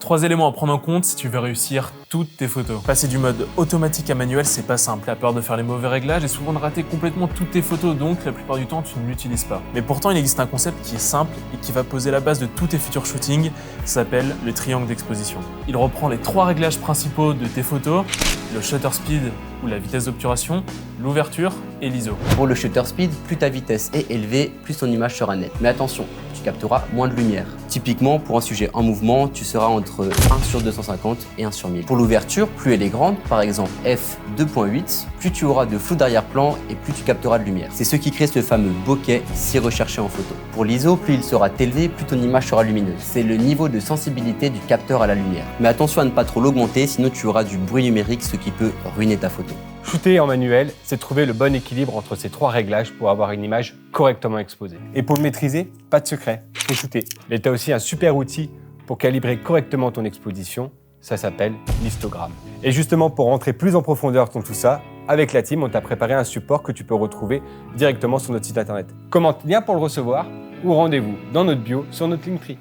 3 éléments à prendre en compte si tu veux réussir toutes tes photos. Passer du mode automatique à manuel, c'est pas simple. Tu as peur de faire les mauvais réglages et souvent de rater complètement toutes tes photos, donc la plupart du temps tu ne l'utilises pas. Mais pourtant, il existe un concept qui est simple et qui va poser la base de tous tes futurs shootings. Ça s'appelle le triangle d'exposition. Il reprend les 3 réglages principaux de tes photos, le shutter speed ou la vitesse d'obturation, l'ouverture et l'ISO. Pour le shutter speed, plus ta vitesse est élevée, plus ton image sera nette. Mais attention, tu capteras moins de lumière. Typiquement, pour un sujet en mouvement, tu seras entre 1 sur 250 et 1 sur 1000. Pour l'ouverture, plus elle est grande, par exemple f2.8, plus tu auras de flou d'arrière-plan et plus tu capteras de lumière. C'est ce qui crée ce fameux bokeh si recherché en photo. Pour l'ISO, plus il sera élevé, plus ton image sera lumineuse. C'est le niveau de sensibilité du capteur à la lumière. Mais attention à ne pas trop l'augmenter, sinon tu auras du bruit numérique, ce qui peut ruiner ta photo. Shooter en manuel, c'est trouver le bon équilibre entre ces 3 réglages pour avoir une image correctement exposée. Et pour le maîtriser, pas de secret, faut shooter. Mais tu as aussi un super outil pour calibrer correctement ton exposition, ça s'appelle l'histogramme. Et justement, pour rentrer plus en profondeur dans tout ça, avec la team, on t'a préparé un support que tu peux retrouver directement sur notre site internet. Commente lien pour le recevoir ou rendez-vous dans notre bio sur notre Linktree.